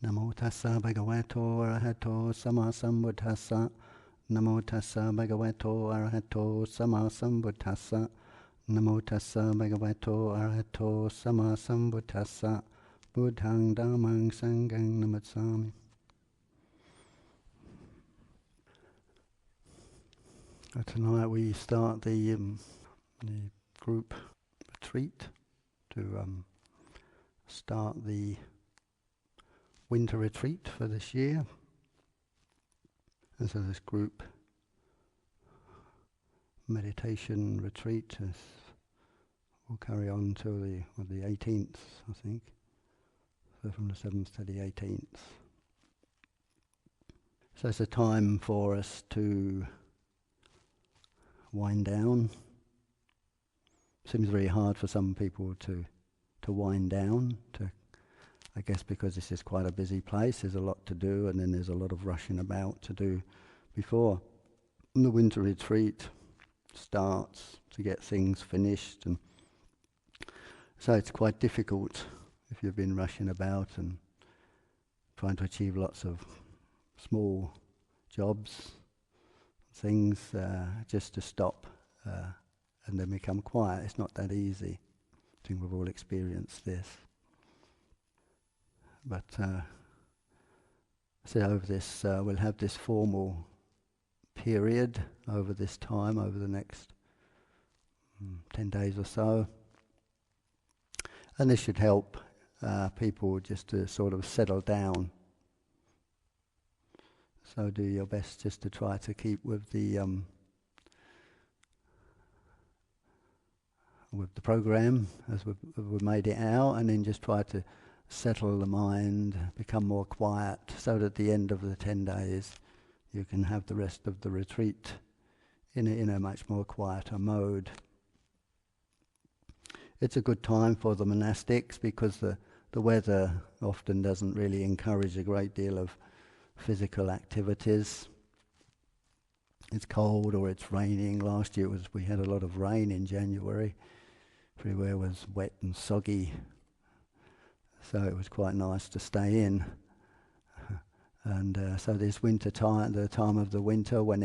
Namo tassa bhagavato arahato sama sambuddhassa. Namo tassa bhagavato arahato sama sambuddhassa. Namo tassa bhagavato arahato sama sambuddhassa. Buddhang dhammang sanghang namassami. Tonight we start the group retreat to start the winter retreat for this year. And so this group meditation retreat will carry on till the 18th, I think. So from the 7th to the 18th. So it's a time for us to wind down. Seems very hard for some people to wind down, I guess because this is quite a busy place, there's a lot to do, and then there's a lot of rushing about to do before the winter retreat starts to get things finished. And so it's quite difficult if you've been rushing about and trying to achieve lots of small jobs, things, just to stop and then become quiet. It's not that easy. I think we've all experienced this. But so over this, we'll have this formal period over this time, over the next 10 days or so. And this should help people just to sort of settle down. So do your best just to try to keep with the program as we've made it out, and then just try to settle the mind, become more quiet, so that at the end of the 10 days you can have the rest of the retreat in a much more quieter mode. It's a good time for the monastics because the weather often doesn't really encourage a great deal of physical activities. It's cold or it's raining. Last year we had a lot of rain in January. Everywhere was wet and soggy. So it was quite nice to stay in. And so this winter time, the time of the winter when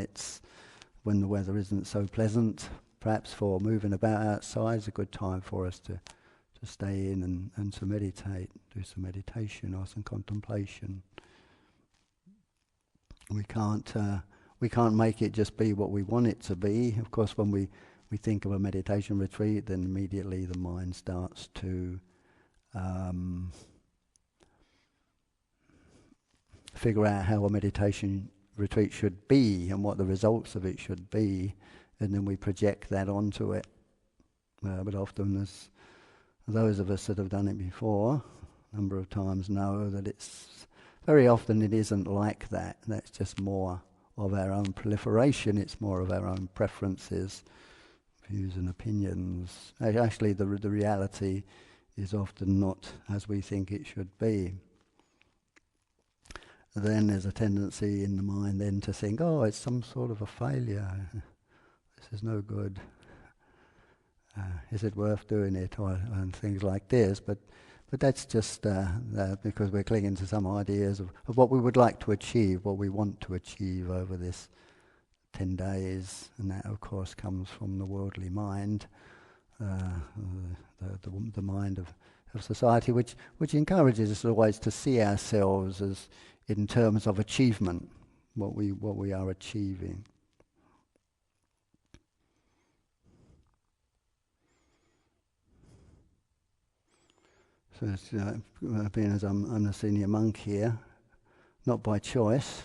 the weather isn't so pleasant, perhaps for moving about outside is a good time for us to stay in and to meditate, do some meditation or some contemplation. We can't make it just be what we want it to be. Of course, when we think of a meditation retreat, then immediately the mind starts to figure out how a meditation retreat should be and what the results of it should be, and then we project that onto it. But often, as those of us that have done it before a number of times know that it's very often it isn't like that. That's just more of our own proliferation. It's more of our own preferences, views and opinions. Actually, the reality is often not as we think it should be. Then there's a tendency in the mind then to think, oh, it's some sort of a failure. This is no good. Is it worth doing it? And things like this. But that's just because we're clinging to some ideas of what we would like to achieve, what we want to achieve over this 10 days. And that, of course, comes from the worldly mind, the mind of society, which encourages us always to see ourselves as in terms of achievement, what we are achieving. So it's, being as I'm the senior monk here, not by choice,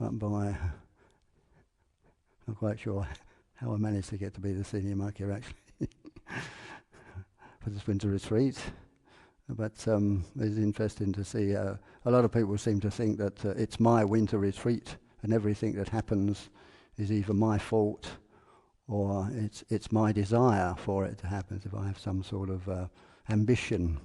but by, not quite sure how I managed to get to be the senior monk here actually, for this winter retreat. But it's interesting to see, a lot of people seem to think that it's my winter retreat and everything that happens is either my fault or it's my desire for it to happen, if I have some sort of ambition.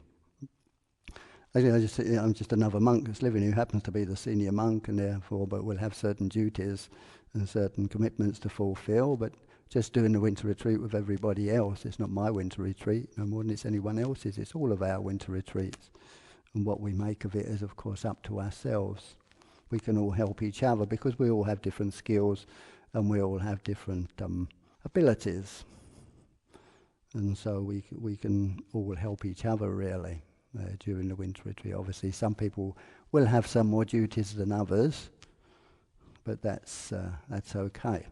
Actually, I'm just another monk that's living who happens to be the senior monk, and therefore but will have certain duties and certain commitments to fulfill, but just doing the winter retreat with everybody else. It's not my winter retreat, no more than it's anyone else's. It's all of our winter retreats. And what we make of it is, of course, up to ourselves. We can all help each other because we all have different skills and we all have different abilities. And so we can all help each other, really, during the winter retreat. Obviously, some people will have some more duties than others, but that's okay.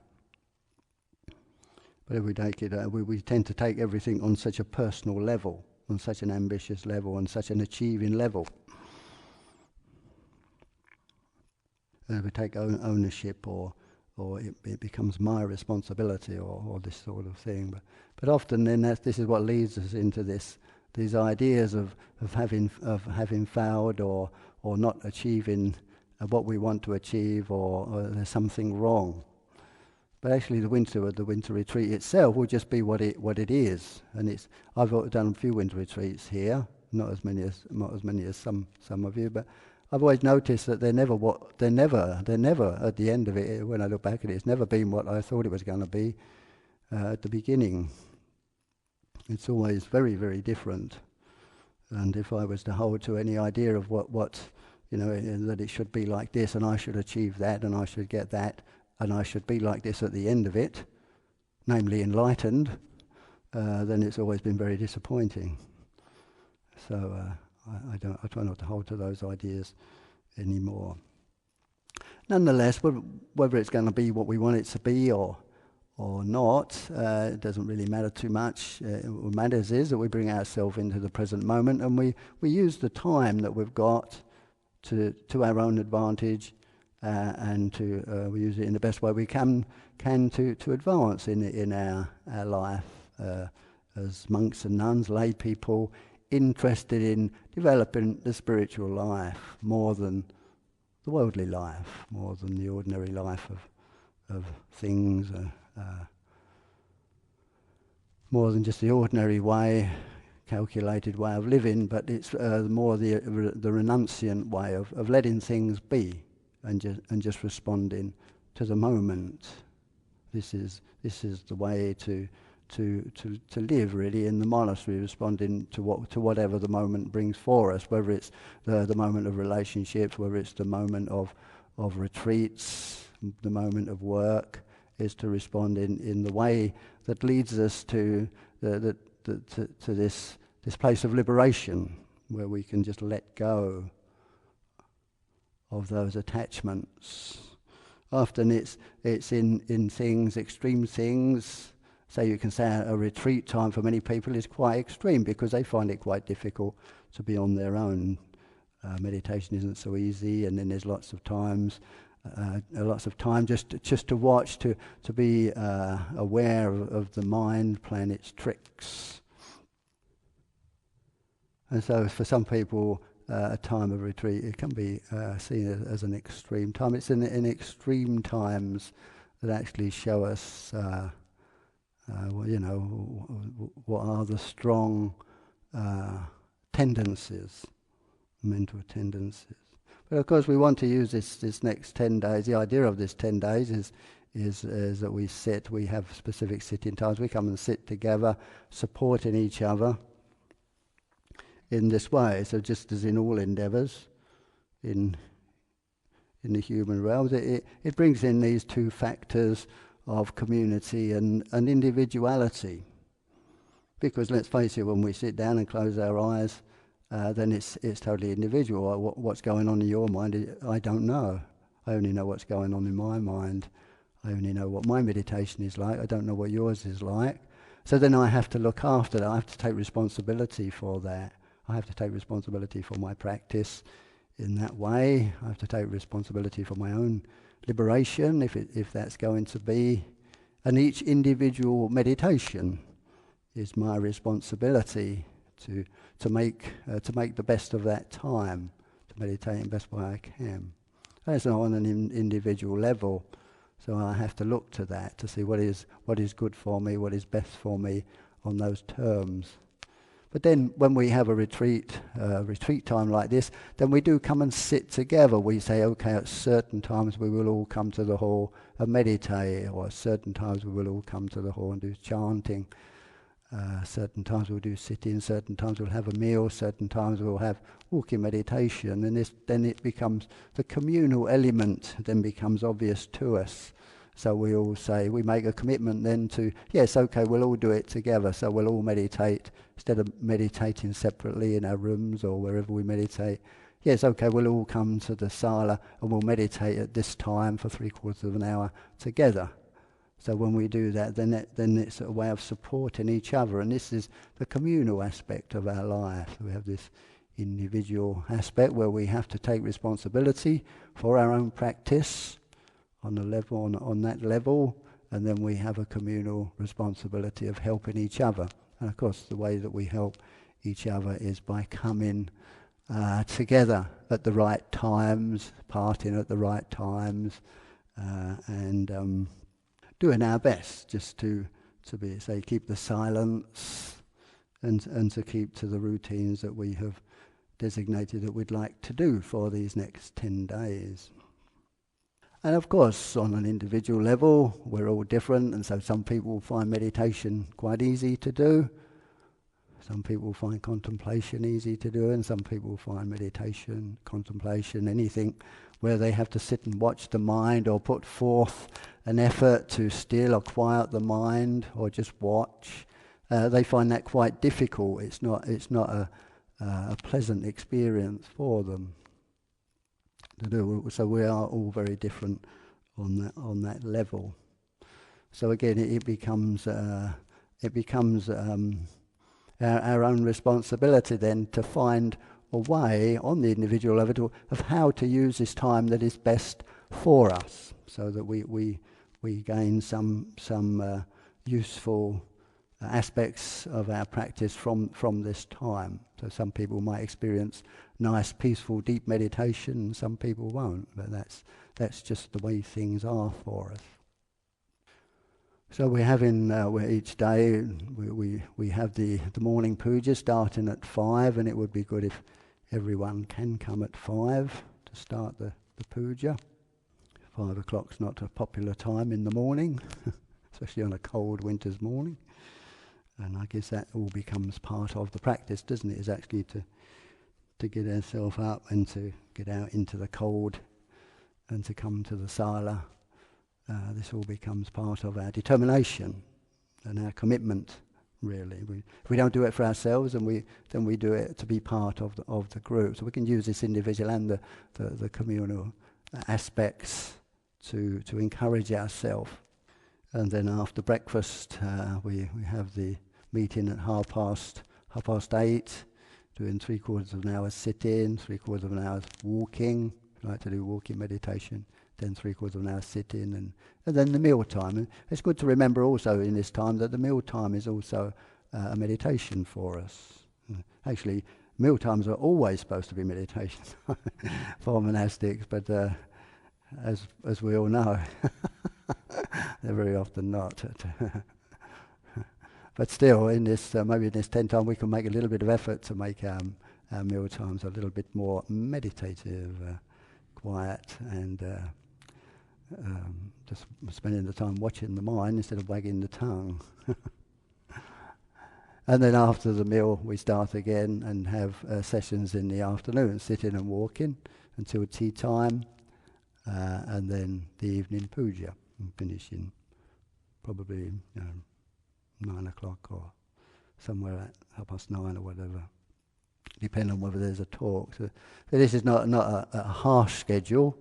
But if we take it, we tend to take everything on such a personal level, on such an ambitious level, on such an achieving level. And if we take ownership, or it becomes my responsibility, or this sort of thing. But often then this is what leads us into these ideas of having failed, or not achieving what we want to achieve, or there's something wrong. But actually, the winter retreat itself will just be what it is. And I've done a few winter retreats here, not as many as some of you, but I've always noticed that they're never at the end of it. When I look back at it, it's never been what I thought it was going to be at the beginning. It's always very, very different. And if I was to hold to any idea of what that it should be like this, and I should achieve that, and I should get that, and I should be like this at the end of it, namely enlightened, then it's always been very disappointing. So I try not to hold to those ideas anymore. Nonetheless, whether it's going to be what we want it to be or not, it doesn't really matter too much. What matters is that we bring ourselves into the present moment, and we use the time that we've got to our own advantage, and we use it in the best way we can to advance in our life as monks and nuns, lay people, interested in developing the spiritual life more than the worldly life, more than the ordinary life of things, more than just the ordinary way, calculated way of living, but it's more the renunciant way of letting things be and just responding to the moment. This is the way to live, really, in the monastery, responding to whatever the moment brings for us, whether it's the moment of relationships, whether it's the moment of retreats, the moment of work, is to respond in the way that leads us to this place of liberation, where we can just let go of those attachments. Often it's in things, extreme things. So you can say a retreat time for many people is quite extreme because they find it quite difficult to be on their own. Meditation isn't so easy, and then there's lots of time just to watch, to be aware of the mind playing its tricks. And so for some people, a time of retreat, it can be seen as an extreme time. It's in extreme times that actually show us what are the strong tendencies, mental tendencies. But of course we want to use this next 10 days. The idea of this 10 days is that we have specific sitting times. We come and sit together, supporting each other in this way. So just as in all endeavours in the human realm, it brings in these two factors of community and individuality. Because let's face it, when we sit down and close our eyes, then it's totally individual. What's going on in your mind, I don't know. I only know what's going on in my mind. I only know what my meditation is like. I don't know what yours is like. So then I have to look after that. I have to take responsibility for that. I have to take responsibility for my practice in that way. I have to take responsibility for my own liberation, if that's going to be. And each individual meditation is my responsibility to make the best of that time, to meditate in the best way I can. That's not on an individual level, so I have to look to that to see what is good for me, what is best for me on those terms. But then when we have a retreat time like this, then we do come and sit together. We say, okay, at certain times we will all come to the hall and meditate, or at certain times we will all come to the hall and do chanting. Certain times we'll do sitting, certain times we'll have a meal, certain times we'll have walking meditation, and then it becomes, the communal element then becomes obvious to us. So we all say, we make a commitment then to, yes, okay, we'll all do it together, so we'll all meditate, instead of meditating separately in our rooms or wherever we meditate. Yes, okay, we'll all come to the sala and we'll meditate at this time for 3/4 of an hour together. So when we do that, then it's a way of supporting each other, and this is the communal aspect of our life. We have this individual aspect where we have to take responsibility for our own practice on that level, and then we have a communal responsibility of helping each other. And of course, the way that we help each other is by coming together at the right times, partying at the right times, and doing our best just to keep the silence and to keep to the routines that we have designated that we'd like to do for these next 10 days. And of course, on an individual level, we're all different, and so some people find meditation quite easy to do. Some people find contemplation easy to do, and some people find meditation, contemplation, anything where they have to sit and watch the mind or put forth an effort to still or quiet the mind or just watch. They find that quite difficult. It's not a pleasant experience for them to do. So we are all very different on that level. So again, it becomes our own responsibility then to find a way on the individual level of how to use this time that is best for us, so that we gain some useful aspects of our practice from this time. So some people might experience nice, peaceful, deep meditation, some people won't, but that's just the way things are for us. So we're having each day we have the morning puja starting at 5, and it would be good if everyone can come at 5 to start the puja. 5 o'clock's not a popular time in the morning, especially on a cold winter's morning. And I guess that all becomes part of the practice, doesn't it? Is actually to get ourselves up and to get out into the cold and to come to the sala. This all becomes part of our determination and our commitment, really. If we don't do it for ourselves, then we do it to be part of the group. So we can use this individual and the communal aspects to encourage ourselves. And then after breakfast, we have the meeting at 8:30, doing 3/4 of an hour sit-in, 3/4 of an hour walking. I like to do walking meditation. Then 3/4 of an hour sit-in, and then the meal time. And it's good to remember also in this time that the meal time is also a meditation for us. Actually, meal times are always supposed to be meditation for monastics, but as we all know, they're very often not. But still, in this maybe in this 10 time, we can make a little bit of effort to make our meal times a little bit more meditative, quiet, and just spending the time watching the mind instead of wagging the tongue. And then after the meal, we start again and have sessions in the afternoon, sitting and walking until tea time, and then the evening puja, finishing probably 9 o'clock or somewhere at 9:30 or whatever, depending on whether there's a talk. So this is not a harsh schedule.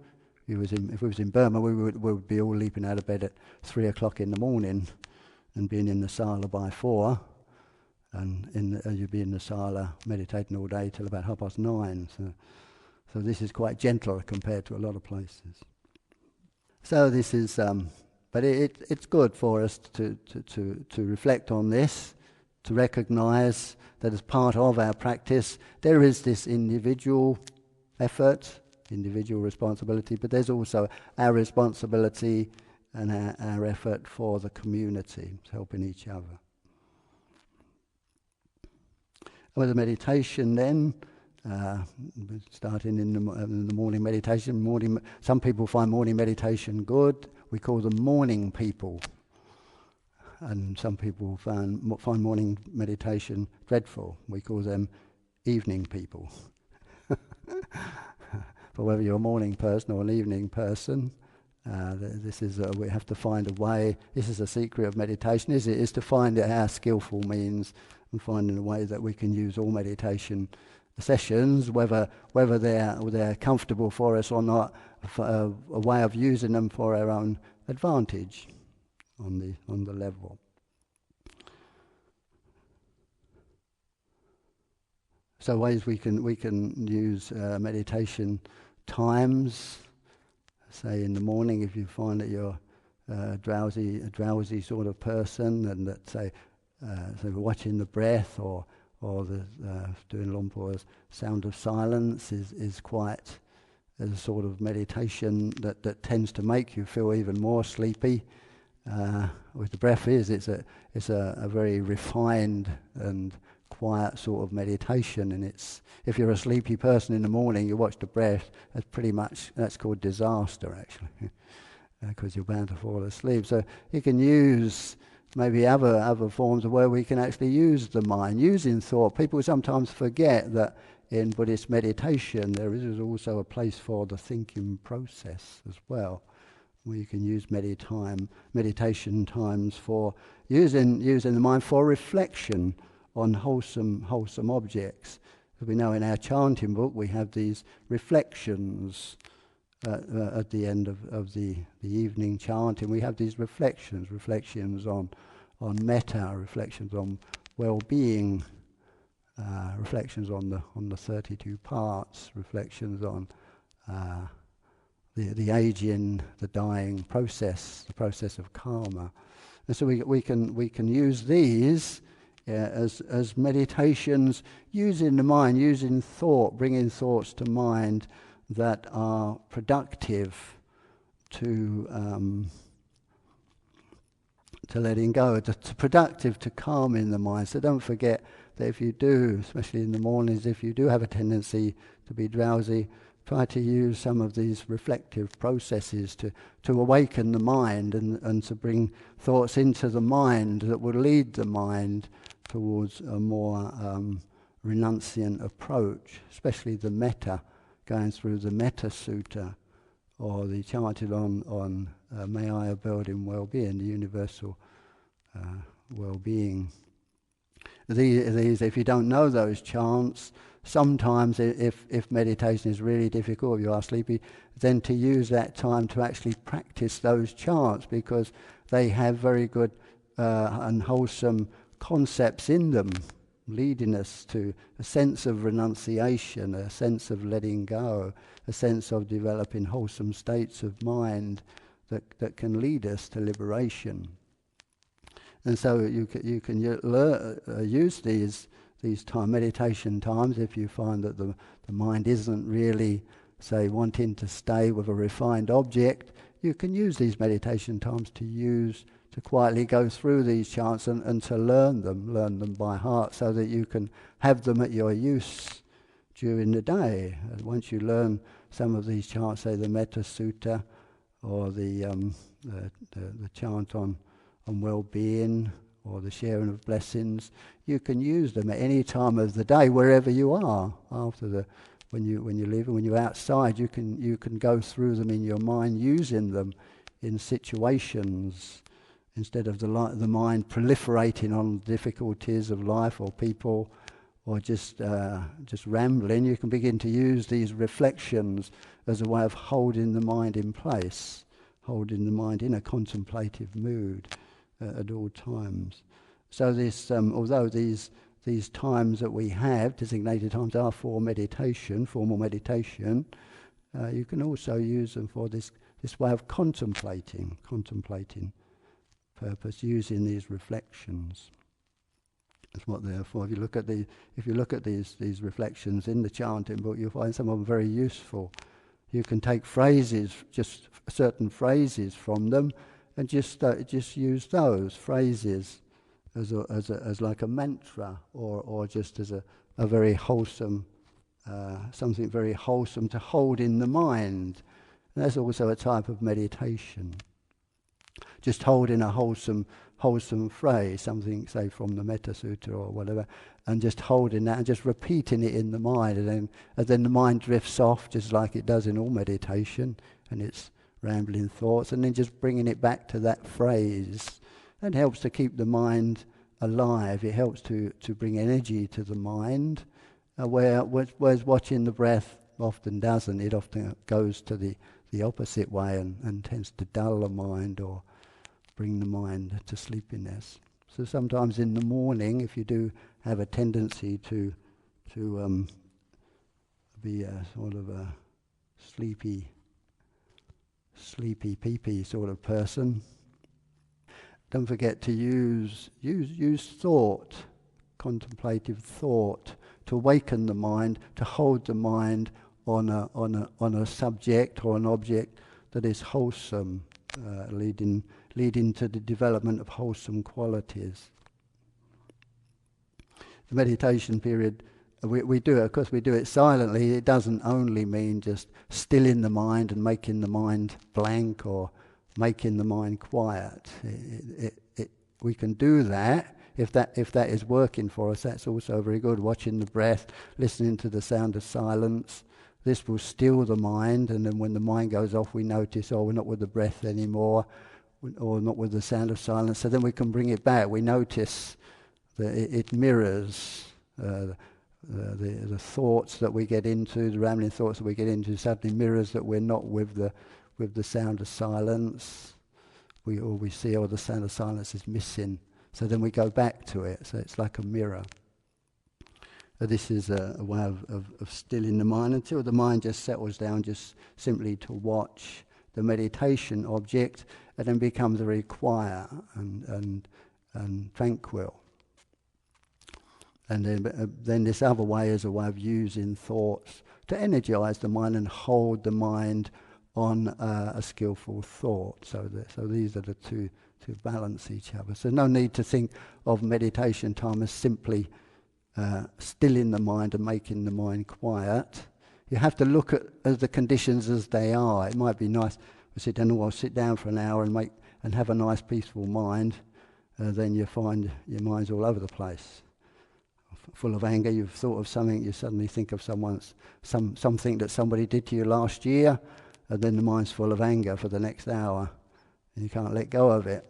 If we was in Burma, we would be all leaping out of bed at 3 o'clock in the morning and being in the sala by 4, and you'd be in the sala meditating all day till about 9:30. So this is quite gentle compared to a lot of places. So this is, but it's good for us to reflect on this, to recognise that as part of our practice there is this individual effort, individual responsibility, but there's also our responsibility and our effort for the community, helping each other. With the meditation then, starting in the morning meditation. Some people find morning meditation good. We call them morning people. and some people find morning meditation dreadful. We call them evening people. But whether you're a morning person or an evening person, this is we have to find a way. This is a secret of meditation. Is to find our skillful means and finding a way that we can use all meditation sessions, whether they're comfortable for us or not, a way of using them for our own advantage on the level. So ways we can use meditation times. Say in the morning, if you find that you're a drowsy sort of person, and that say watching the breath or the doing Lumpur's sound of silence is quite a sort of meditation that tends to make you feel even more sleepy. With the breath it's a very refined and quiet sort of meditation, and if you're a sleepy person in the morning, you watch the breath, that's called disaster actually, because you're bound to fall asleep. So you can use maybe other forms of where we can actually use the mind, using thought. People sometimes forget that in Buddhist meditation there is also a place for the thinking process as well, where you can use meditation times for using the mind for reflection on wholesome objects. As we know in our chanting book, we have these reflections at the end of the evening chanting. We have these reflections on metta, reflections on well-being, reflections on the 32 parts, reflections on the aging, the dying process, the process of karma. And so we can use these as meditations, using the mind, using thought, bringing thoughts to mind that are productive to letting go, productive to calming the mind. So don't forget that if you do, especially in the mornings, if you do have a tendency to be drowsy, try to use some of these reflective processes to awaken the mind and to bring thoughts into the mind that will lead the mind towards a more renunciant approach, especially the metta, going through the Metta Sutta, or the chanted on may I abode in well-being, the universal well-being. These, if you don't know those chants, sometimes if meditation is really difficult, if you are sleepy, then to use that time to actually practice those chants, because they have very good and wholesome concepts in them, leading us to a sense of renunciation, a sense of letting go, a sense of developing wholesome states of mind that can lead us to liberation. And so you can use these meditation times if you find that the mind isn't really, say, wanting to stay with a refined object. You can use these meditation times to quietly go through these chants and to learn them by heart, so that you can have them at your use during the day. And once you learn some of these chants, say the Metta Sutta, or the chant on well-being, or the sharing of blessings, you can use them at any time of the day, wherever you are. When you leave, and when you're outside, you can go through them in your mind, using them in situations, instead of the mind proliferating on difficulties of life or people, or just rambling. You can begin to use these reflections as a way of holding the mind in place, holding the mind in a contemplative mood at all times. So this, although these times that we have, designated times, are for meditation, formal meditation, you can also use them for this way of contemplating purpose, using these reflections. That's what they're for. If you look at these reflections in the chanting book, you'll find some of them very useful. You can take phrases, just certain phrases from them, and just use those phrases as like a mantra, or just as a very wholesome, something very wholesome to hold in the mind. And that's also a type of meditation. just holding a wholesome phrase, something say from the Metta Sutta or whatever, and just holding that and just repeating it in the mind, and then the mind drifts off just like it does in all meditation, and it's rambling thoughts, and then just bringing it back to that phrase. That helps to keep the mind alive. It helps to bring energy to the mind, whereas watching the breath often doesn't. It often goes to the opposite way and tends to dull the mind or bring the mind to sleepiness. So sometimes in the morning, if you do have a tendency to be a sort of a sleepy peepee sort of person, don't forget to use thought, contemplative thought, to awaken the mind, to hold the mind on a subject or an object that is wholesome, leading to the development of wholesome qualities. The meditation period, we do it, of course we do it silently. It doesn't only mean just stilling the mind and making the mind blank or making the mind quiet. We can do that. If that is working for us, that's also very good. Watching the breath, listening to the sound of silence. This will still the mind, and then when the mind goes off, we notice, oh, we're not with the breath anymore, or not with the sound of silence. So then we can bring it back. We notice that it mirrors the thoughts that we get into, the rambling thoughts that we get into. Suddenly mirrors that we're not with the sound of silence. We see, oh, the sound of silence is missing. So then we go back to it. So it's like a mirror. This is a way of stilling the mind until the mind just settles down, just simply to watch the meditation object, and then becomes very quiet and tranquil. And then this other way is a way of using thoughts to energize the mind and hold the mind on a skillful thought. So these are the two to balance each other. So no need to think of meditation time as simply stilling the mind and making the mind quiet. You have to look at the conditions as they are. It might be nice to sit down for an hour and have a nice peaceful mind. Then you find your mind's all over the place, full of anger. You've thought of something, you suddenly think of something that somebody did to you last year, and then the mind's full of anger for the next hour, and you can't let go of it.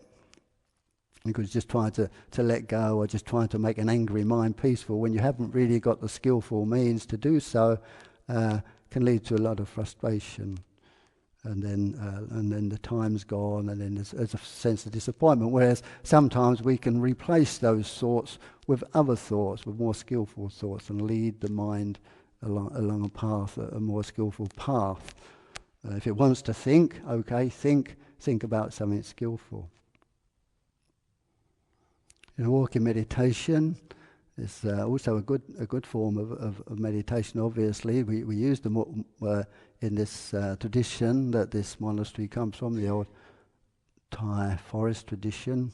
Because just trying to let go, or just trying to make an angry mind peaceful when you haven't really got the skillful means to do so, can lead to a lot of frustration, and then the time's gone, and then there's a sense of disappointment. Whereas sometimes we can replace those thoughts with other thoughts, with more skillful thoughts, and lead the mind along a path, a more skillful path. If it wants to think, okay, think about something skillful. Walking meditation is also a good form of meditation. Obviously, we use them in this tradition that this monastery comes from, the old Thai forest tradition.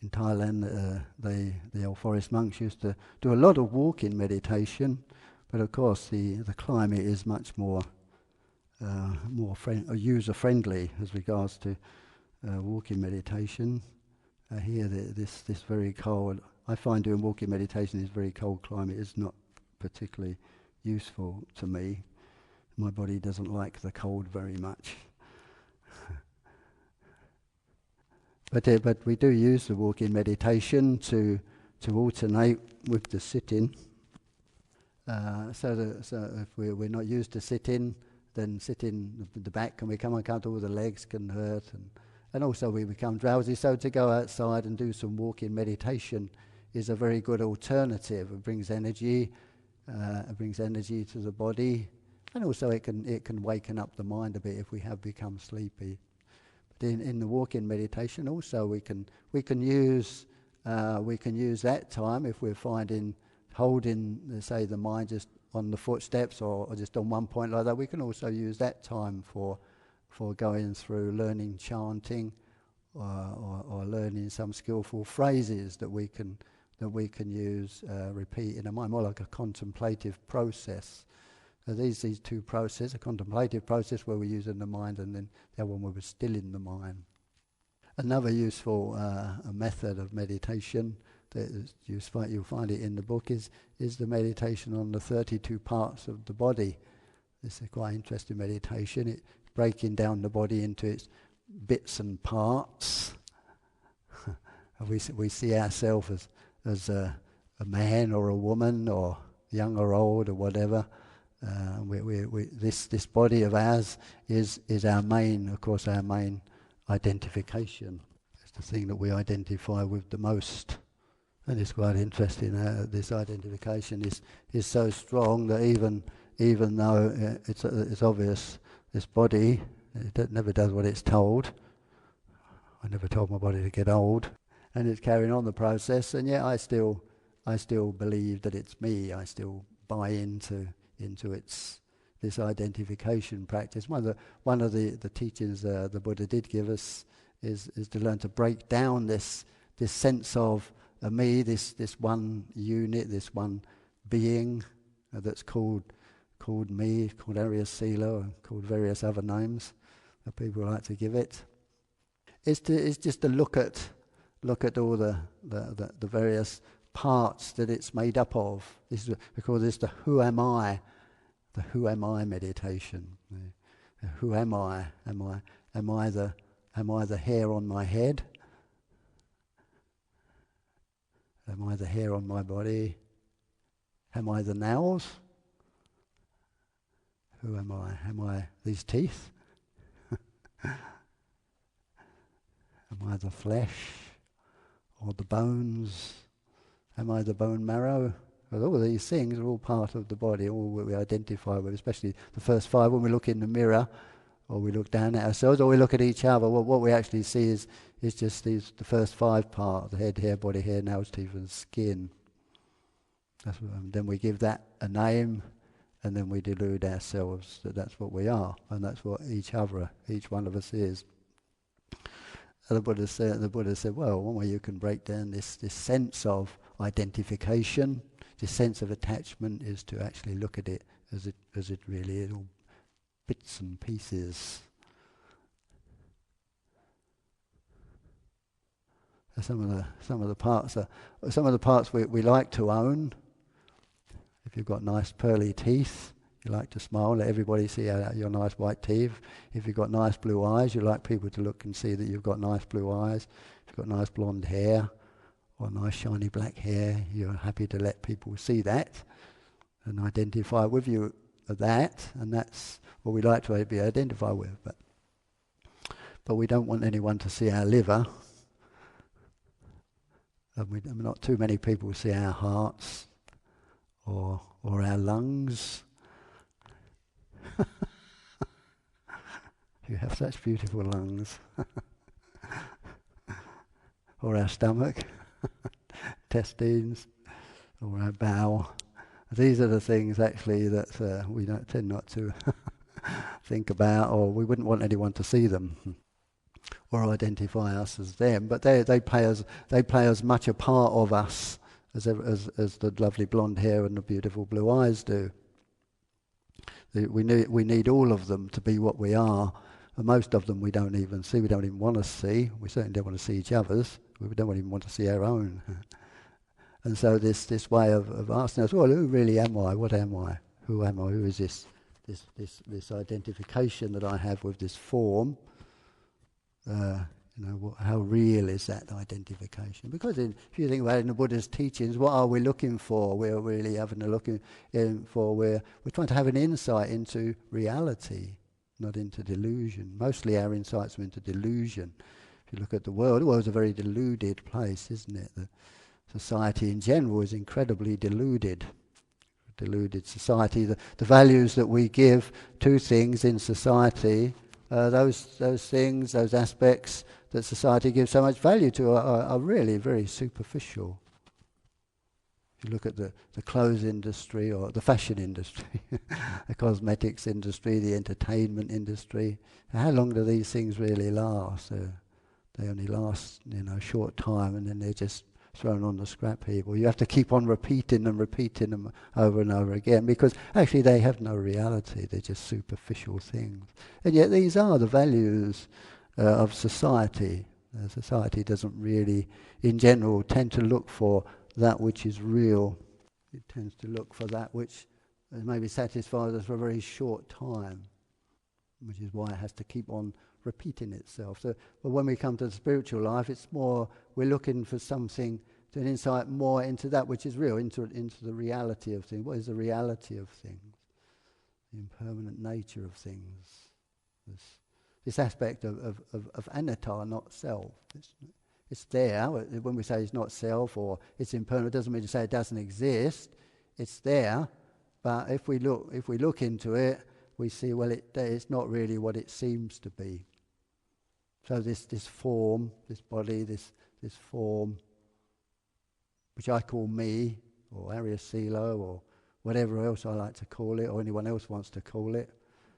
In Thailand, the old forest monks used to do a lot of walking meditation, but of course the climate is much more user-friendly as regards to walking meditation. Here, this very cold, I find doing walking meditation in this very cold climate is not particularly useful to me. My body doesn't like the cold very much. But we do use the walking meditation to alternate with the sitting. So if we're not used to sitting, then sitting, the back can become uncomfortable, the legs can hurt, and also we become drowsy. So to go outside and do some walking meditation is a very good alternative. It brings energy to the body, and also it can waken up the mind a bit if we have become sleepy. But in the walking meditation also we can use that time if we're finding holding, say, the mind just on the footsteps or just on one point like that. We can also use that time for going through learning chanting or learning some skillful phrases that we can use, repeat in a mind, more like a contemplative process. These two processes, a contemplative process where we're using the mind, and then the other one where we're still in the mind. Another useful method of meditation that you'll find it in the book is the meditation on the 32 parts of the body. This is quite interesting meditation. It's breaking down the body into its bits and parts. we see ourselves as a man or a woman or young or old or whatever. This body of ours is our main identification. It's the thing that we identify with the most. And it's quite interesting. This identification is so strong that even though it's obvious, this body never does what it's told. I never told my body to get old, and it's carrying on the process. And yet I still believe that it's me. I still buy into this identification practice. One of the teachings the Buddha did give us is to learn to break down this sense of me, this one unit, this one being that's called me, called Arya Sila, or called various other names that people like to give it. It's just to look at all the various parts that it's made up of. This is because it's the who am I meditation. Who am I? Am I the hair on my head? Am I the hair on my body? Am I the nails? Who am I? Am I these teeth? Am I the flesh or the bones? Am I the bone marrow? Well, all of these things are all part of the body, all that we identify with, especially the first five. When we look in the mirror, or we look down at ourselves, or we look at each other, what we actually see is just the first five parts: the head, hair, body, hair, nails, teeth, and skin. Then we give that a name, and then we delude ourselves that that's what we are, and that's what each one of us is. And the Buddha said, well, one way you can break down this sense of identification, this sense of attachment, is to actually look at it as it really is, all bits and pieces. Some of the parts we like to own. If you've got nice pearly teeth, you like to smile, let everybody see your nice white teeth. If you've got nice blue eyes, you like people to look and see that you've got nice blue eyes. If you've got nice blonde hair or nice shiny black hair, you're happy to let people see that and identify with you of that, and that's what we like to be identified with. But we don't want anyone to see our liver. And not too many people see our hearts or our lungs. You have such beautiful lungs. Or our stomach, intestines, or our bowel. These are the things actually that we tend not to think about, or we wouldn't want anyone to see them or identify us as them. But they play as much a part of us as the lovely blonde hair and the beautiful blue eyes do. We need all of them to be what we are, and most of them we don't even see. We don't even want to see. We certainly don't want to see each other's. We don't even want to see our own. And so this way of asking us, well, who really am I? What am I? Who am I? Who is this identification that I have with this form? How real is that identification? Because if you think about it in the Buddha's teachings, what are we looking for? We're really having a looking for. We're trying to have an insight into reality, not into delusion. Mostly our insights are into delusion. If you look at the world's a very deluded place, isn't it? The society in general is incredibly deluded. Deluded society. The values that we give to things in society, those things, those aspects that society gives so much value to are really very superficial. If you look at the clothes industry or the fashion industry, the cosmetics industry, the entertainment industry, how long do these things really last? They only last a short time, and then they're just thrown on the scrap heap. Or you have to keep on repeating them over and over again, because actually they have no reality. They're just superficial things. And yet these are the values of society. Society doesn't really, in general, tend to look for that which is real. It tends to look for that which maybe satisfies us for a very short time, which is why it has to keep on repeating itself. So, but when we come to the spiritual life, it's more, we're looking for something, to an insight more into that which is real, into the reality of things. What is the reality of things? The impermanent nature of things. This aspect of anatta, not self. It's there. When we say it's not self or it's impermanent, it doesn't mean to say it doesn't exist. It's there, but if we look into it, we see, well, it's not really what it seems to be. So this form, this body, this form, which I call me, or Arya Silo, or whatever else I like to call it, or anyone else wants to call it,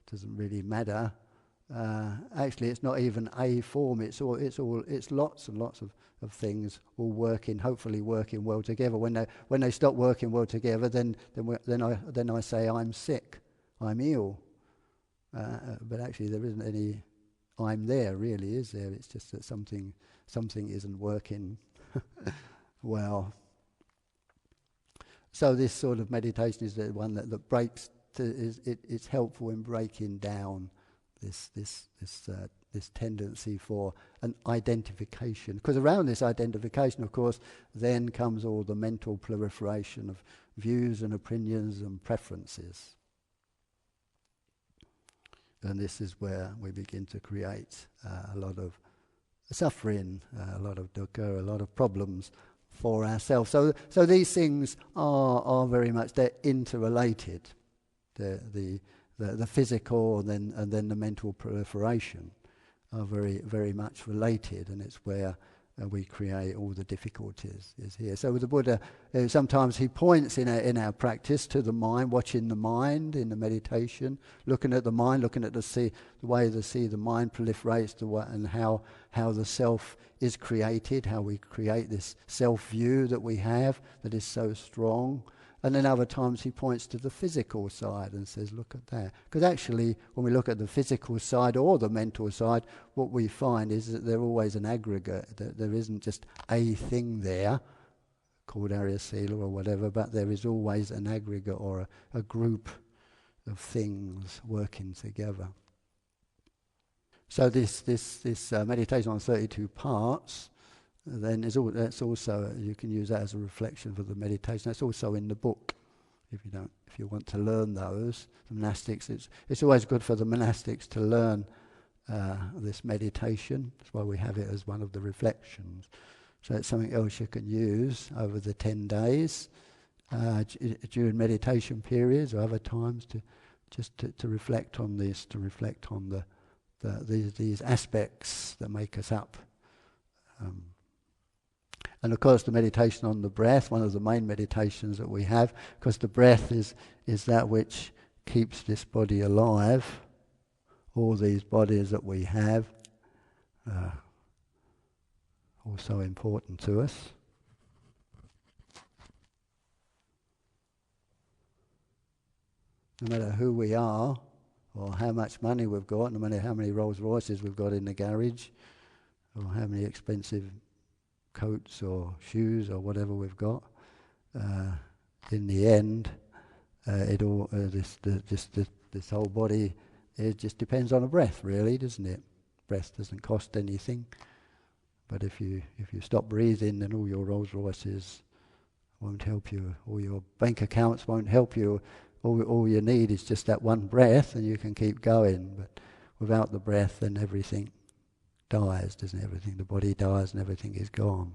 doesn't really matter. Actually, it's not even a form. It's lots and lots of things all hopefully working well together. When they stop working well together, then I say I'm sick, I'm ill. But actually, there isn't any I'm there, really, is there? It's just that something isn't working well. So this sort of meditation is the one that breaks. It's helpful in breaking down this tendency for an identification, because around this identification, of course, then comes all the mental proliferation of views and opinions and preferences. And this is where we begin to create a lot of suffering, a lot of dukkha, a lot of problems for ourselves. So these things are very much, they're interrelated. The physical and then the mental proliferation are very, very much related, and it's where we create all the difficulties is here. So with the Buddha, sometimes he points in our practice to the mind, watching the mind in the meditation, looking at the mind, looking at the way the mind proliferates, and how the self is created, how we create this self-view that we have that is so strong. And then other times he points to the physical side and says, look at that. Because actually, when we look at the physical side or the mental side, what we find is that they're always an aggregate. That there isn't just a thing there, called Arya Sila or whatever, but there is always an aggregate or a group of things working together. So this meditation on 32 parts, then that's also, you can use that as a reflection for the meditation. That's also in the book. If you want to learn those, the monastics, it's always good for the monastics to learn this meditation. That's why we have it as one of the reflections. So it's something else you can use over the 10 days during meditation periods or other times to reflect on this, to reflect on these aspects that make us up. And of course the meditation on the breath, one of the main meditations that we have, because the breath is that which keeps this body alive, all these bodies that we have, also important to us. No matter who we are, or how much money we've got, no matter how many Rolls Royces we've got in the garage, or how many expensive coats or shoes or whatever we've got, in the end, this whole body, it just depends on the breath, really, doesn't it? Breath doesn't cost anything, but if you stop breathing, then all your Rolls Royces won't help you, all your bank accounts won't help you. All you need is just that one breath, and you can keep going. But without the breath, then everything dies, doesn't it? Everything, the body dies and everything is gone.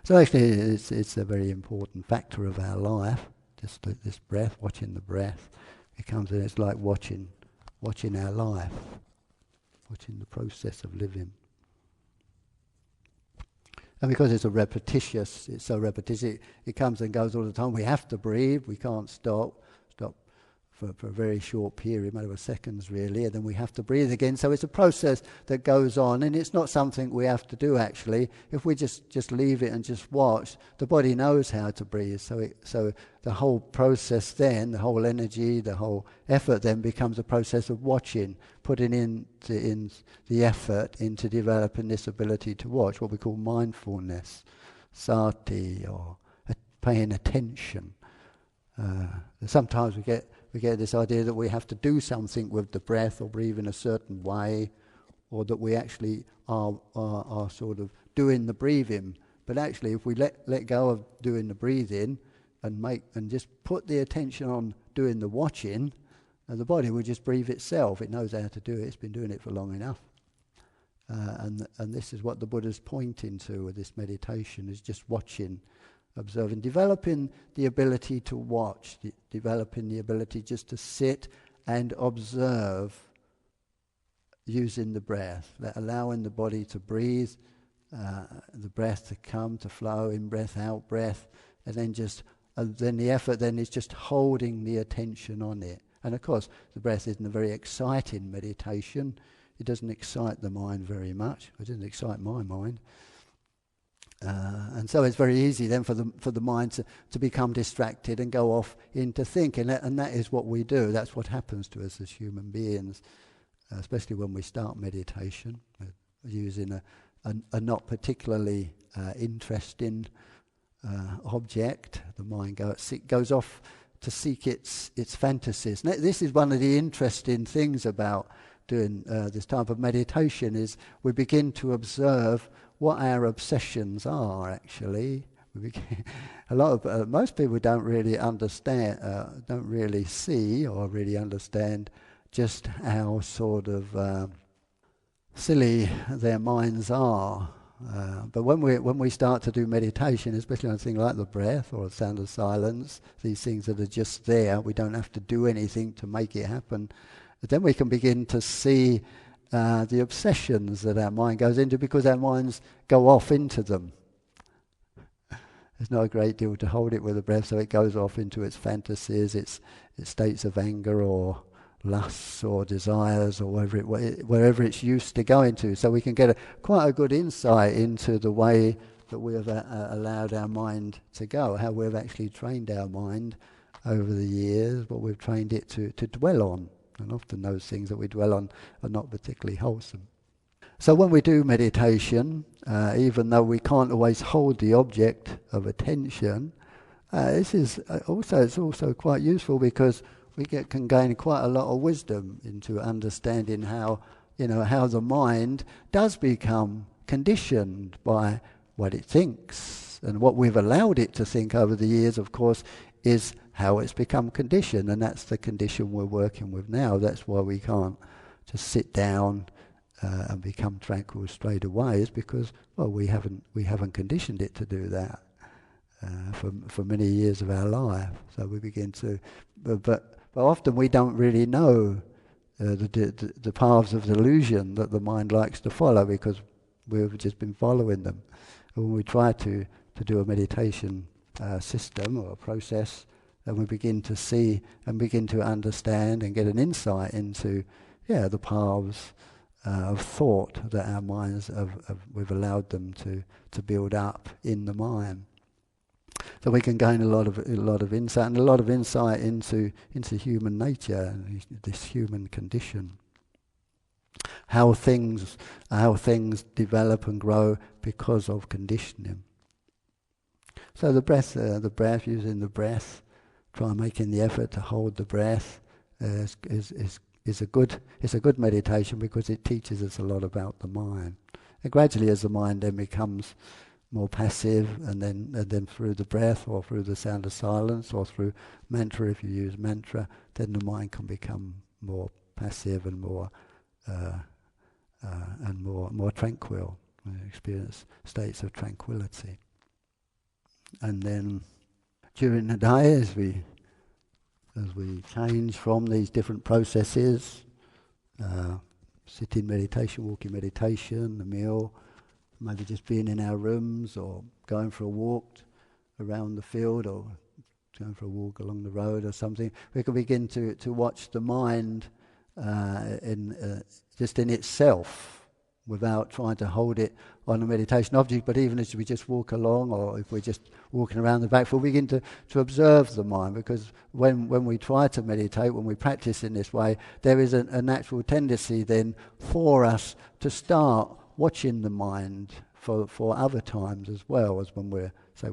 So actually it's a very important factor of our life, just this breath, watching the breath becomes, and it's like watching our life, watching the process of living. And because it's so repetitious, it comes and goes all the time, we have to breathe, we can't stop for a very short period, matter of seconds really, and then we have to breathe again. So it's a process that goes on, and it's not something we have to do actually. If we just leave it and just watch, the body knows how to breathe. So the whole process then, the whole energy, the whole effort then becomes a process of watching, putting in the effort into developing this ability to watch, what we call mindfulness, sati, or paying attention. Sometimes we get this idea that we have to do something with the breath or breathe in a certain way, or that we actually are sort of doing the breathing. But actually, if we let go of doing the breathing and just put the attention on doing the watching, the body will just breathe itself. It knows how to do it. It's been doing it for long enough. And this is what the Buddha's pointing to with this meditation, is just watching, observing, developing the ability to watch, developing the ability just to sit and observe using the breath, allowing the body to breathe, the breath to come, to flow, in breath, out breath, and then the effort then is just holding the attention on it. And of course, the breath isn't a very exciting meditation. It doesn't excite the mind very much. It doesn't excite my mind. And so it's very easy then for the mind to become distracted and go off into thinking, and that is what we do. That's what happens to us as human beings, especially when we start meditation, using a not particularly interesting object. The mind goes off to seek its fantasies. Now, this is one of the interesting things about doing this type of meditation, is we begin to observe what our obsessions are actually. Most people don't really understand, don't really see or really understand just how sort of silly their minds are. But when we start to do meditation, especially on a thing like the breath or the sound of silence, these things that are just there, we don't have to do anything to make it happen. But then we can begin to see the obsessions that our mind goes into, because our minds go off into them. There's not a great deal to hold it with the breath, so it goes off into its fantasies, its states of anger or lusts or desires, or wherever it's used to going to. So we can get quite a good insight into the way that we have allowed our mind to go, how we've actually trained our mind over the years, what we've trained it to dwell on. And often those things that we dwell on are not particularly wholesome. So when we do meditation, even though we can't always hold the object of attention, it's also quite useful, because we can gain quite a lot of wisdom into understanding how the mind does become conditioned by what it thinks. And what we've allowed it to think over the years, of course, is how it's become conditioned, and that's the condition we're working with now. That's why we can't just sit down and become tranquil straight away, is because, well, we haven't conditioned it to do that for many years of our life. So we begin to, but often we don't really know the paths of delusion that the mind likes to follow, because we've just been following them. And when we try to do a meditation system or a process, then we begin to see and begin to understand and get an insight into the paths of thought that our minds we've allowed them to build up in the mind. So we can gain a lot of insight, and a lot of insight into human nature and this human condition. How things develop and grow because of conditioning. So the breath, using the breath, try making the effort to hold the breath is a good meditation, because it teaches us a lot about the mind. And gradually, as the mind then becomes more passive, and then through the breath or through the sound of silence or through mantra, if you use mantra, then the mind can become more passive and more tranquil, experience states of tranquility. And then during the day, as we change from these different processes, sitting meditation, walking meditation, the meal, maybe just being in our rooms or going for a walk around the field or going for a walk along the road or something, we can begin to watch the mind just in itself, without trying to hold it on a meditation object. But even as we just walk along, or if we're just walking around the back, we'll begin to observe the mind, because when we try to meditate, when we practice in this way, there is a natural tendency then for us to start watching the mind for other times as well, as when we're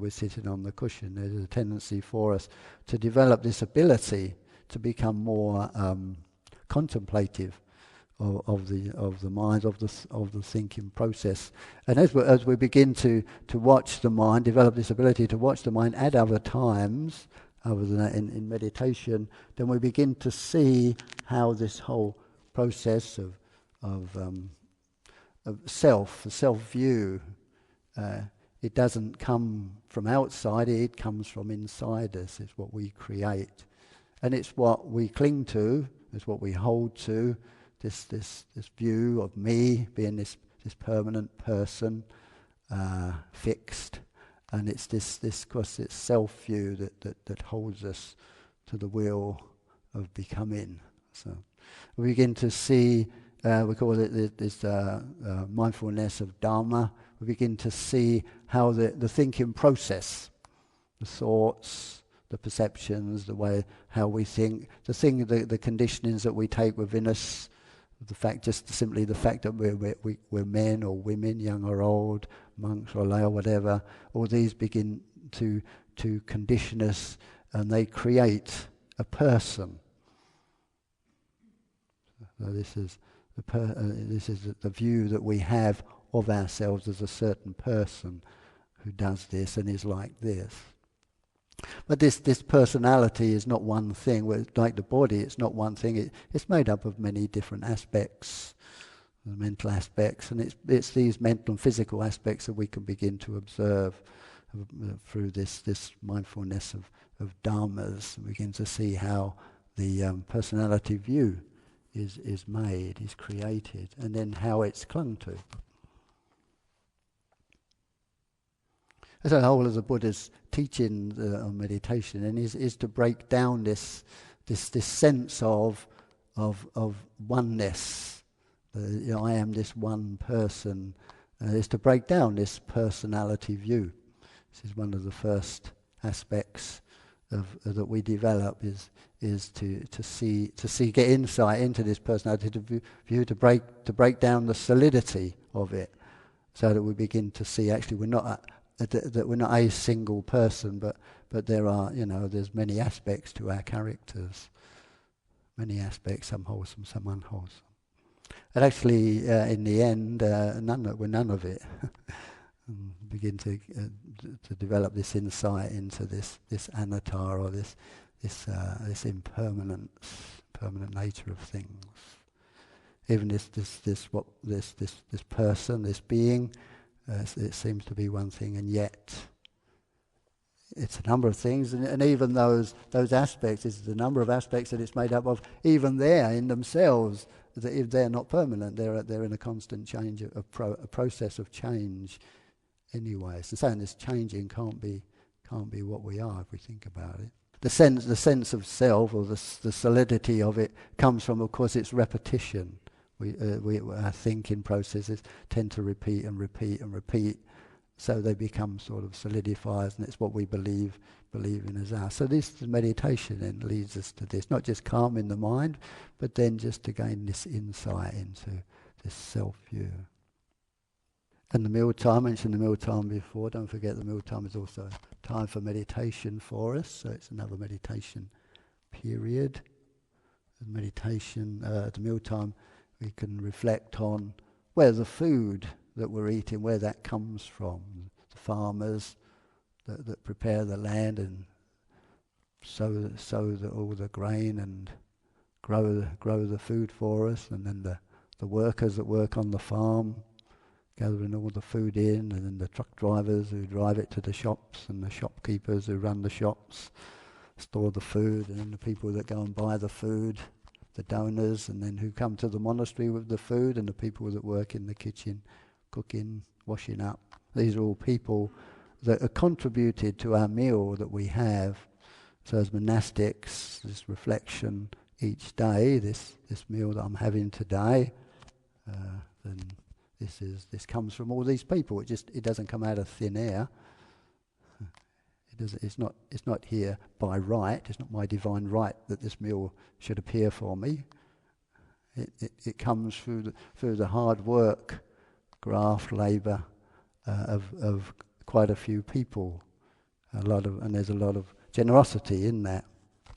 sitting on the cushion. There's a tendency for us to develop this ability to become more contemplative of the mind, of the thinking process. And as we begin to watch the mind, develop this ability to watch the mind at other times, other than that in meditation, then we begin to see how this whole process of self-view, it doesn't come from outside, it comes from inside us. It's what we create. And it's what we cling to, it's what we hold to, this view of me being this permanent person, fixed, and it's this self-view that holds us to the wheel of becoming. So we begin to see, we call it this mindfulness of Dhamma. We begin to see how the thinking process, the thoughts, the perceptions, the way how we think, the conditionings that we take within us, the fact that we're men or women, young or old, monks or lay or whatever, all these begin to condition us, and they create a person. So this is the view that we have of ourselves as a certain person who does this and is like this. But this personality is not one thing. Like the body, it's not one thing. It's made up of many different aspects, the mental aspects, and it's these mental and physical aspects that we can begin to observe through this mindfulness of dharmas. We begin to see how the personality view is made, is created, and then how it's clung to. So the whole of the Buddha's teaching on meditation and is to break down this sense of oneness. I am this one person. Is to break down this personality view. This is one of the first aspects that we develop is to get insight into this personality view, to break down the solidity of it, so that we begin to see actually we're not a single person, but there are, there's many aspects to our characters, many aspects, some wholesome, some unwholesome. And actually, in the end, we're none of it. And begin to develop this insight into this anatta, or this impermanent nature of things. Even this person, this being. It seems to be one thing, and yet it's a number of things, and even those aspects, is the number of aspects that it's made up of, even there in themselves, that if they're not permanent, they're in a constant change, a process of change anyway. So saying this changing can't be what we are if we think about it. The sense of self, or the solidity of it, comes from, of course, its repetition. Our thinking processes tend to repeat and repeat and repeat, so they become sort of solidified, and it's what we believe in as ours. So this meditation then leads us to this, not just calming the mind, but then just to gain this insight into this self-view. And the mealtime, I mentioned the mealtime before, don't forget the mealtime is also time for meditation for us, so it's another meditation period. The mealtime, we can reflect on where the food that we're eating, where that comes from. The farmers that prepare the land and sow all the grain and grow the food for us, and then the workers that work on the farm gathering all the food in, and then the truck drivers who drive it to the shops, and the shopkeepers who run the shops, store the food, and then the people that go and buy the food, the donors, and then who come to the monastery with the food, and the people that work in the kitchen, cooking, washing up. These are all people that are contributed to our meal that we have, So as monastics, this reflection each day, this meal that I'm having today, then this comes from all these people. It doesn't come out of thin air. It's not here by right. It's not my divine right that this meal should appear for me. It comes through the hard work, graft, labour of quite a few people. And there's a lot of generosity in that.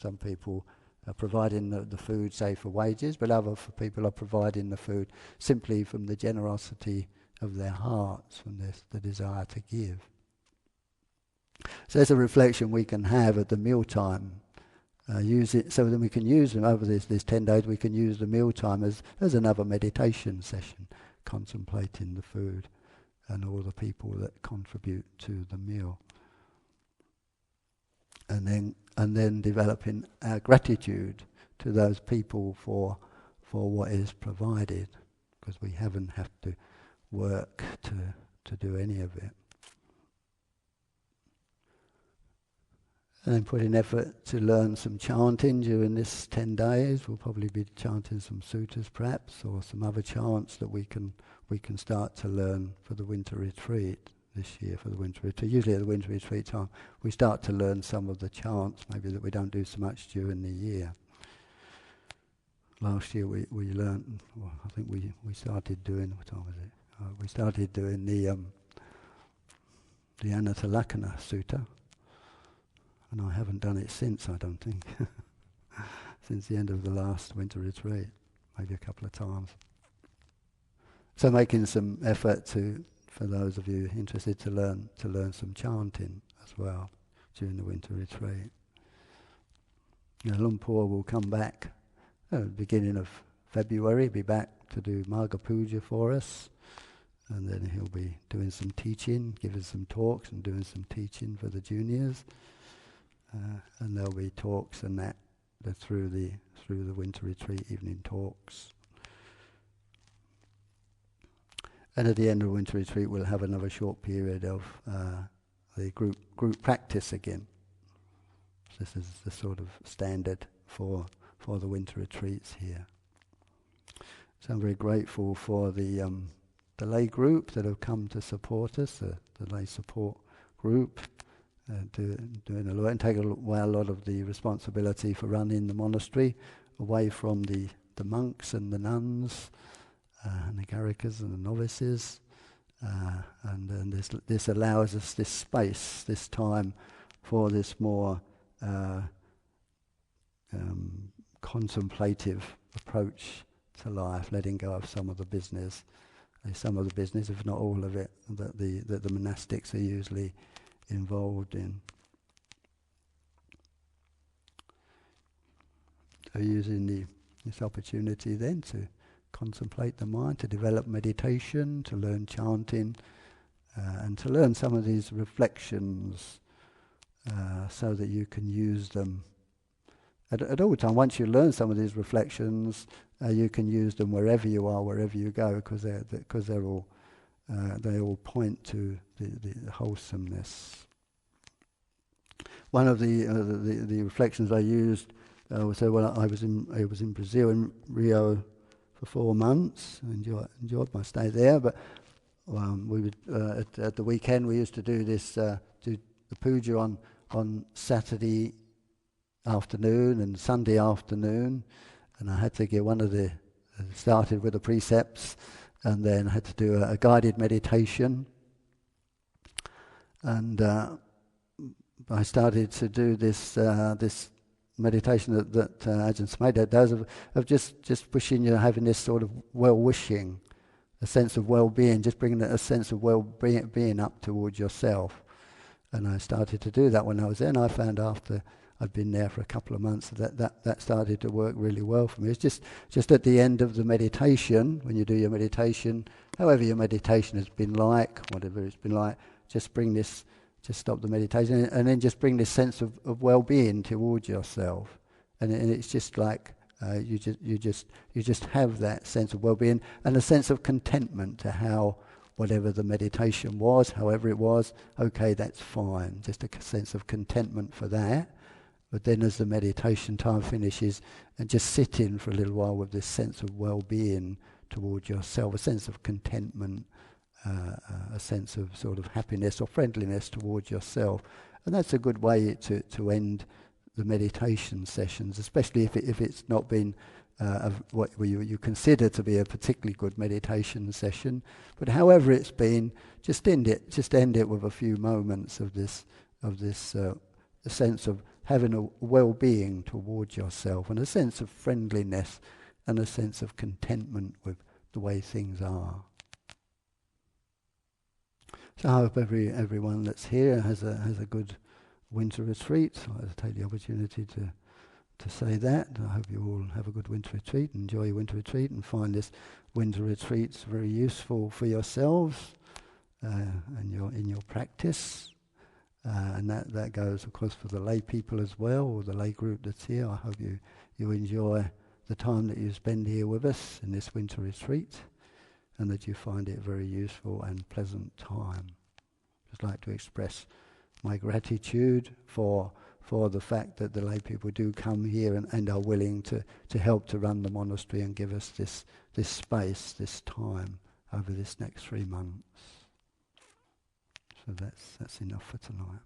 Some people are providing the food, say, for wages, but other people are providing the food simply from the generosity of their hearts, from the desire to give. So there's a reflection we can have at the mealtime. Use it so that we can use them over this 10 days. We can use the mealtime as another meditation session, contemplating the food and all the people that contribute to the meal. And then developing our gratitude to those people for what is provided, because we haven't had to work to do any of it. And then put in effort to learn some chanting during this 10 days. We'll probably be chanting some suttas perhaps, or some other chants that we can start to learn for the winter retreat this year, for the winter retreat. Usually at the winter retreat time, we start to learn some of the chants, maybe that we don't do so much during the year. Last year we learned, well, I think we started doing, what time was it? We started doing the Anatalakkhana Sutta. And I haven't done it since, I don't think. Since the end of the last winter retreat, maybe a couple of times. So making some effort for those of you interested to learn some chanting as well during the winter retreat. Now, Lumpur will come back at the beginning of February, be back to do Marga Puja for us, and then he'll be doing some teaching, giving some talks and doing some teaching for the juniors. And there'll be talks and that through the winter retreat, evening talks. And at the end of the winter retreat, we'll have another short period of the group practice again. This is the sort of standard for the winter retreats here. So I'm very grateful for the lay group that have come to support us, the lay support group. Doing a lot and take away a lot of the responsibility for running the monastery away from the monks and the nuns and the garikas and the novices, and then this allows us this space, this time for this more contemplative approach to life, letting go of some of the business, if not all of it, that the monastics are usually involved in. So using this opportunity then to contemplate the mind, to develop meditation, to learn chanting, and to learn some of these reflections so that you can use them at all time. Once you learn some of these reflections, you can use them wherever you are, wherever you go, because they're all they all point to the wholesomeness. One of the reflections I used was when I was in Brazil, in Rio, for 4 months. I enjoyed my stay there, but we would at the weekend we used to do the puja on Saturday afternoon and Sunday afternoon, and I had to get started with the precepts, and then had to do a guided meditation. And I started to do this meditation that Ajahn Sumedho does of just wishing, having this sort of well-wishing, a sense of well-being, just bringing a sense of well-being up towards yourself. And I started to do that when I was there, and I found after I'd been there for a couple of months that started to work really well for me. It's just at the end of the meditation, when you do your meditation, however your meditation has been like, whatever it's been like, just stop the meditation and then just bring this sense of well-being towards yourself. And it's just like you just have that sense of well-being and a sense of contentment to how whatever the meditation was, however it was, okay, that's fine. Just a sense of contentment for that. But then as the meditation time finishes, and just sit in for a little while with this sense of well-being towards yourself, a sense of contentment, a sense of sort of happiness or friendliness towards yourself. And that's a good way to end the meditation sessions, especially if it's not been what you consider to be a particularly good meditation session. But however it's been, just end it with a few moments of this a sense of having a well-being towards yourself, and a sense of friendliness, and a sense of contentment with the way things are. So I hope everyone that's here has a good winter retreat. I'll take the opportunity to say that. I hope you all have a good winter retreat, enjoy your winter retreat, and find this winter retreat very useful for yourselves and in your practice. And that goes, of course, for the lay people as well, or the lay group that's here. I hope you enjoy the time that you spend here with us in this winter retreat, and that you find it a very useful and pleasant time. Just like to express my gratitude for the fact that the lay people do come here and are willing to help to run the monastery and give us this space, this time over this next 3 months. So that's enough for tonight.